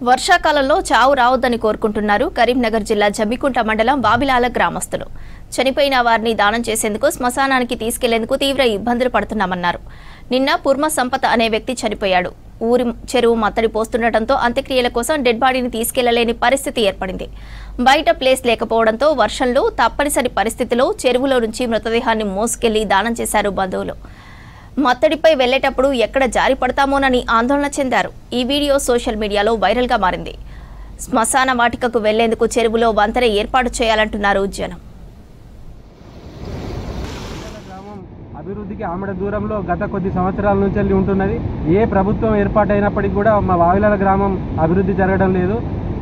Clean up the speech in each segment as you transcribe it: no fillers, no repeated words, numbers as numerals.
వర్షాకాలంలో చావు రావద్దని కోరుకుంటున్నారు కరీంనగర్ జిల్లా జమ్మికుంట మండలం బాబిలాల గ్రామస్తులు. చనిపోయిన వారిని దానం చేసేందుకు శ్మశానానికి తీసుకెళ్లేందుకు తీవ్ర ఇబ్బందులు పడుతున్నామన్నారు. నిన్న పుర్మ సంపత అనే వ్యక్తి చనిపోయాడు. ఊరి చెరువు మత్తడి పోస్తుండటంతో అంత్యక్రియల కోసం డెడ్ బాడీని తీసుకెళ్లలేని పరిస్థితి ఏర్పడింది. బయట ప్లేస్ లేకపోవడంతో వర్షంలో తప్పనిసరి పరిస్థితిలో చెరువులో నుంచి మృతదేహాన్ని మోసుకెళ్లి దానం చేశారు బంధువులు. మత్తడిపై వెళ్లేటప్పుడు ఎక్కడ జారి పడతామోనని ఆందోళన చెందారు. ఈ వీడియో సోషల్ మీడియాలో వైరల్ గా మారింది. శ్మశాన వాటికకు వెళ్లేందుకు చెరువులో వంతెన ఏర్పాటు చేయాలంటున్నారు జనం. అభివృద్ధికి ఆమడ దూరంలో గత కొద్ది సంవత్సరాల నుంచి ఉంటున్నది. ఏ ప్రభుత్వం ఏర్పాటైనప్పటికీ కూడా మా వావిలాల గ్రామం అభివృద్ధి జరగడం లేదు.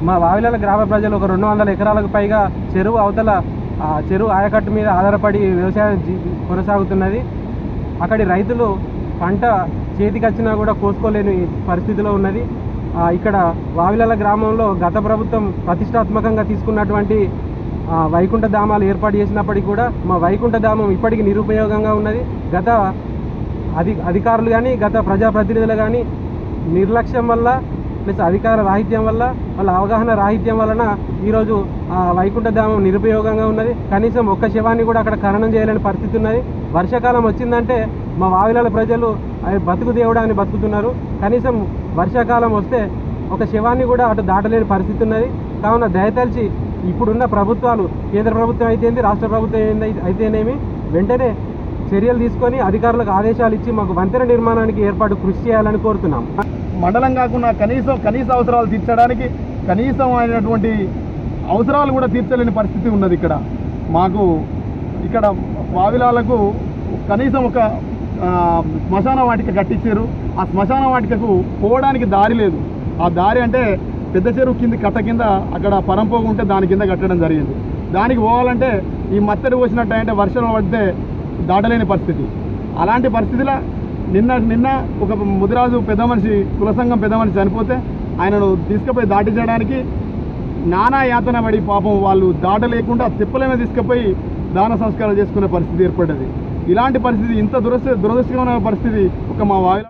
మా వావిలాల గ్రామ ప్రజలు ఒక 200 ఎకరాలకు పైగా చెరువు అవతల చెరువు ఆయకట్టు మీద ఆధారపడి వ్యవసాయం కొనసాగుతున్నది. అక్కడి రైతులు పంట చేతికి వచ్చినా కూడా కోసుకోలేని పరిస్థితిలో ఉన్నది. ఇక్కడ వావిలాల గ్రామంలో గత ప్రభుత్వం ప్రతిష్టాత్మకంగా తీసుకున్నటువంటి వైకుంఠ ధామాలు ఏర్పాటు చేసినప్పటికీ కూడా మా వైకుంఠ ధామం ఇప్పటికీ నిరుపయోగంగా ఉన్నది. గత అధికారులు కానీ గత ప్రజాప్రతినిధులు కానీ నిర్లక్ష్యం వల్ల ప్లస్ అధికార రాహిత్యం వల్ల వాళ్ళ అవగాహన రాహిత్యం వలన ఈరోజు వైకుంఠ ధామం నిరుపయోగంగా ఉన్నది. కనీసం ఒక్క శవాన్ని కూడా అక్కడ ఖననం చేయలేని పరిస్థితి ఉన్నది. వర్షాకాలం వచ్చిందంటే మా వావిలాల ప్రజలు బతుకు దేవుడాన్ని బతుకుతున్నారు. కనీసం వర్షాకాలం వస్తే ఒక శవాన్ని కూడా అటు దాటలేని పరిస్థితి ఉన్నది. కావున దయతలిచి ఇప్పుడున్న ప్రభుత్వాలు, కేంద్ర ప్రభుత్వం అయితేంది, రాష్ట్ర ప్రభుత్వం అయితేనేమి, వెంటనే చర్యలు తీసుకొని అధికారులకు ఆదేశాలు ఇచ్చి మాకు వంతెన నిర్మాణానికి ఏర్పాటు కృషి చేయాలని కోరుతున్నాం. మండలం కాకుండా కనీస అవసరాలు తీర్చడానికి కనీసం అయినటువంటి అవసరాలు కూడా తీర్చలేని పరిస్థితి ఉన్నది. మాకు ఇక్కడ వావిలాలకు కనీసం ఒక శ్మశాన వాటిక కట్టించారు. ఆ శ్మశాన వాటికకు పోవడానికి దారి లేదు. ఆ దారి అంటే పెద్ద చెరువు కింద కట్ట కింద అక్కడ పరంపోగు ఉంటే దాని కింద కట్టడం జరిగింది. దానికి పోవాలంటే ఈ మత్తడి పోసినట్టు అంటే వర్షం పడితే దాటలేని పరిస్థితి. అలాంటి పరిస్థితిలో నిన్న ఒక ముదిరాజు పెద్ద మనిషి, కుల సంఘం పెద్ద మనిషి చనిపోతే ఆయనను తీసుకుపోయి దాటించడానికి నానా యాతన పడి పాపం వాళ్ళు దాటలేకుండా తిప్పలేమే తీసుకుపోయి దాన సంస్కారాలు చేసుకునే పరిస్థితి ఏర్పడ్డది. ఇలాంటి పరిస్థితి, ఇంత దురదృష్టకరమైన పరిస్థితి ఒక మా వావిల